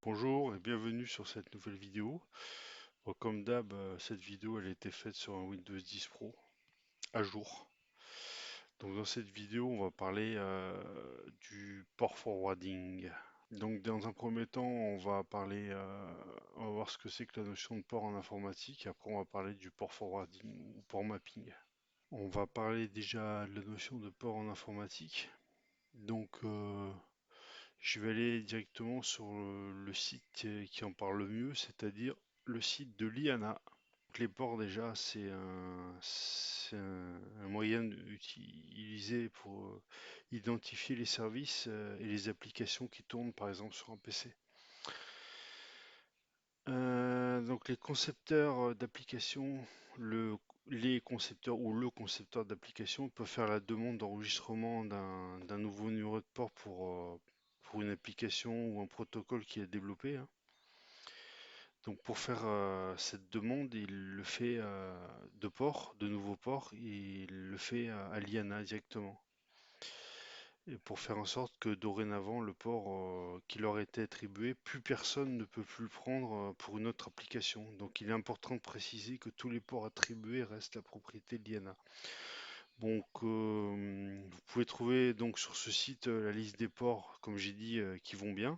Bonjour et bienvenue sur cette nouvelle vidéo. Bon, comme d'hab, cette vidéo elle a été faite sur un Windows 10 Pro à jour. Donc dans cette vidéo, on va parler du port forwarding. Donc dans un premier temps, on va voir ce que c'est que la notion de port en informatique. Après, on va parler du port forwarding ou port mapping. On va parler déjà de la notion de port en informatique. Donc je vais aller directement sur le site qui en parle le mieux, c'est-à-dire le site de l'IANA. Les ports déjà, c'est un moyen utilisé pour identifier les services et les applications qui tournent par exemple sur un PC. Donc les concepteurs d'applications, les concepteurs ou le concepteur d'application peut faire la demande d'enregistrement d'un nouveau numéro de port pour une application ou un protocole qui est développé, hein. Donc pour faire cette demande, il le fait de nouveaux ports, il le fait à l'IANA directement. Et pour faire en sorte que dorénavant, le port qui leur était attribué, plus personne ne peut plus le prendre pour une autre application. Donc il est important de préciser que tous les ports attribués restent la propriété de l'IANA. Donc vous pouvez trouver donc sur ce site la liste des ports, comme j'ai dit, qui vont bien.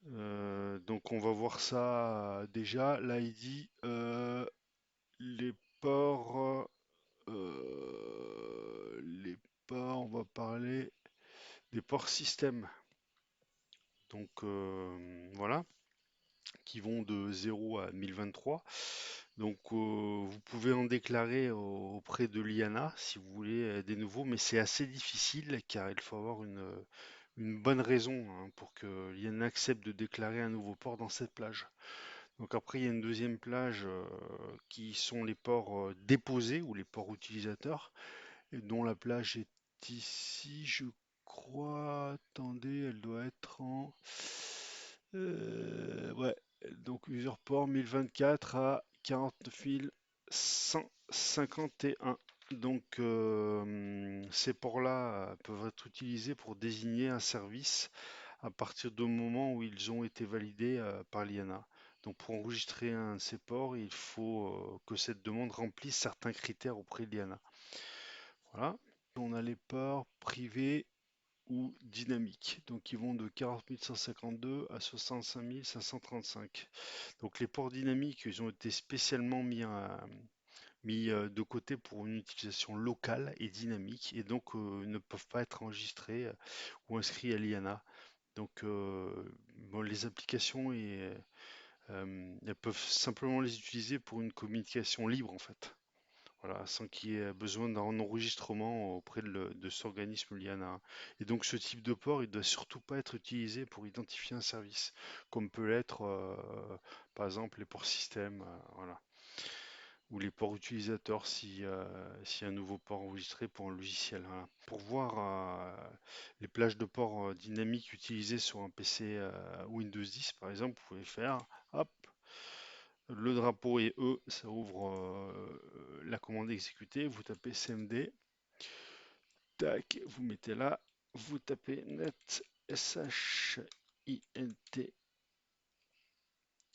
Donc on va voir ça déjà. Là il dit les ports, les ports, on va parler des ports système. Donc voilà, qui vont de 0 à 1023. Donc vous pouvez en déclarer auprès de l'IANA si vous voulez des nouveaux, mais c'est assez difficile car il faut avoir une bonne raison, hein, pour que l'IANA accepte de déclarer un nouveau port dans cette plage. Donc après, il y a une deuxième plage qui sont les ports déposés ou les ports utilisateurs, et dont la plage est ici, je crois. Attendez, elle doit être en... ouais, donc user port 1024 à 49 151. Donc ces ports-là peuvent être utilisés pour désigner un service à partir du moment où ils ont été validés par l'IANA. Donc pour enregistrer un de ces ports, il faut que cette demande remplisse certains critères auprès de l'IANA. Voilà. On a les ports privés ou dynamiques, donc ils vont de 40 152 à 65 535. Donc les ports dynamiques, ils ont été spécialement mis de côté pour une utilisation locale et dynamique, et donc ne peuvent pas être enregistrés ou inscrits à l'IANA. Donc bon, les applications elles peuvent simplement les utiliser pour une communication libre en fait. Voilà, sans qu'il y ait besoin d'un enregistrement auprès de cet organisme l'IANA. Et donc ce type de port, il ne doit surtout pas être utilisé pour identifier un service, comme peut l'être par exemple les ports système, voilà, ou les ports utilisateurs si un nouveau port enregistré pour un logiciel, voilà. Pour voir les plages de ports dynamiques utilisées sur un PC Windows 10 par exemple, vous pouvez faire hop, le drapeau et E, ça ouvre la commande exécutée, vous tapez cmd, tac, vous mettez là, vous tapez net shint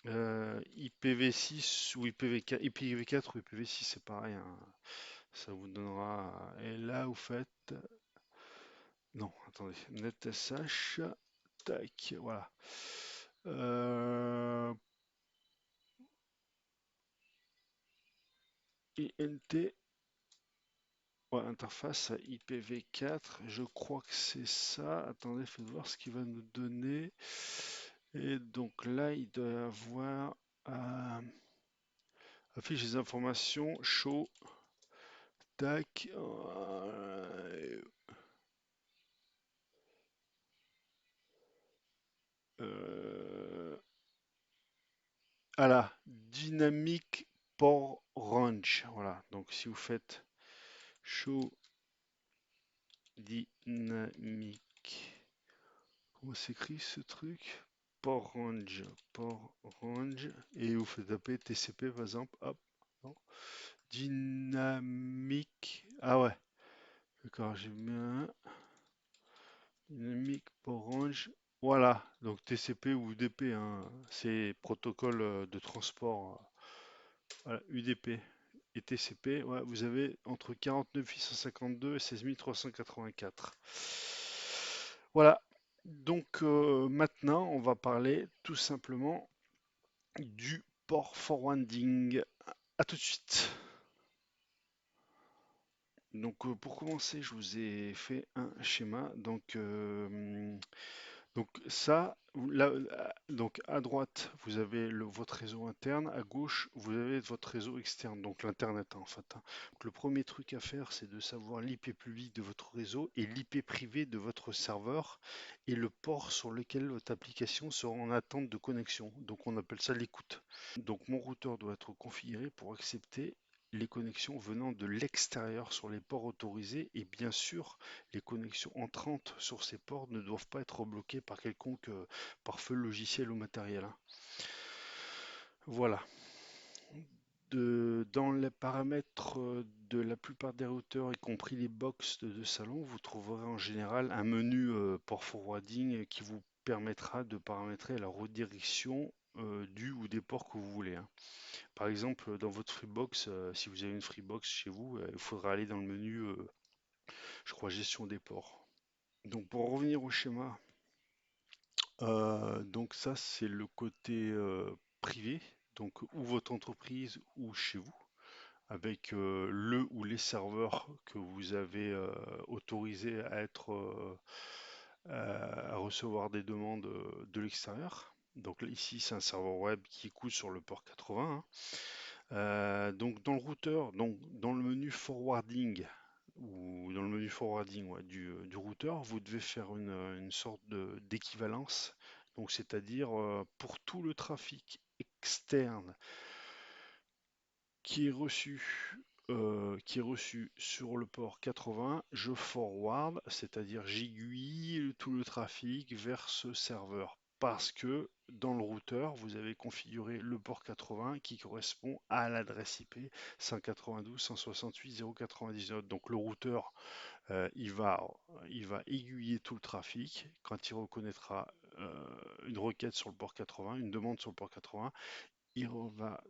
IPv6 ou IPv4, IPv4 ou IPv6 c'est pareil, hein. Ça vous donnera, et là vous faites, non attendez, net sh, tac, voilà. Euh, int, ouais, interface à IPv4, je crois que c'est ça. Attendez, faites voir ce qu'il va nous donner. Et donc là, il doit y avoir affiche les informations, show, tac. Voilà, dynamic port range. Voilà, donc si vous faites show dynamic, comment s'écrit ce truc? Port range, et vous faites taper TCP par exemple, hop, non. Dynamique, ah ouais, d'accord, j'ai bien, dynamique port range, Voilà, donc TCP ou UDP, hein, c'est protocole de transport. Voilà, UDP et TCP, ouais, vous avez entre 49 852 et 16 384. Voilà, donc maintenant on va parler tout simplement du port forwarding. À tout de suite. Donc pour commencer, je vous ai fait un schéma. Donc ça, là, donc à droite, vous avez votre réseau interne, à gauche, vous avez votre réseau externe, donc l'Internet en fait, hein. Donc, le premier truc à faire, c'est de savoir l'IP public de votre réseau et l'IP privé de votre serveur et le port sur lequel votre application sera en attente de connexion. Donc on appelle ça l'écoute. Donc mon routeur doit être configuré pour accepter les connexions venant de l'extérieur sur les ports autorisés et bien sûr les connexions entrantes sur ces ports ne doivent pas être bloquées par quelconque pare-feu logiciel ou matériel, hein. Voilà. Dans les paramètres de la plupart des routeurs, y compris les box de salon, vous trouverez en général un menu port forwarding qui vous permettra de paramétrer la redirection du ou des ports que vous voulez, hein. Par exemple, dans votre Freebox, si vous avez une Freebox chez vous, il faudra aller dans le menu, je crois, gestion des ports. Donc pour revenir au schéma, donc ça c'est le côté privé, donc ou votre entreprise ou chez vous, avec le ou les serveurs que vous avez autorisés à être à recevoir des demandes de l'extérieur. Donc là, ici c'est un serveur web qui écoute sur le port 80, hein. Donc dans le routeur, donc dans le menu forwarding ou dans le menu forwarding, ouais, du routeur, vous devez faire une sorte d'équivalence. Donc c'est-à-dire pour tout le trafic externe qui est reçu sur le port 80, je forward, c'est-à-dire j'aiguille tout le trafic vers ce serveur. Parce que dans le routeur, vous avez configuré le port 80 qui correspond à l'adresse IP 192.168.099. Donc le routeur, il va aiguiller tout le trafic. Quand il reconnaîtra une requête sur le port 80, une demande sur le port 80, il va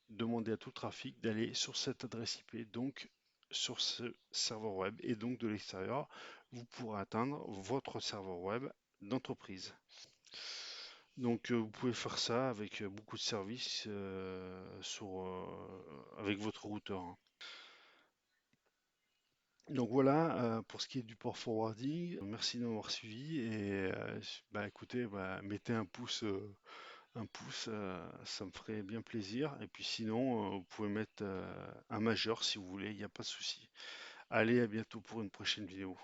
demander à tout le trafic d'aller sur cette adresse IP, donc sur ce serveur web. Et donc de l'extérieur, vous pourrez atteindre votre serveur web d'entreprise. Donc vous pouvez faire ça avec beaucoup de services avec votre routeur, hein. Donc voilà pour ce qui est du port forwarding. Merci de m'avoir suivi et bah, écoutez, bah, mettez un pouce, ça me ferait bien plaisir. Et puis sinon, vous pouvez mettre un majeur si vous voulez, il n'y a pas de souci. Allez, à bientôt pour une prochaine vidéo.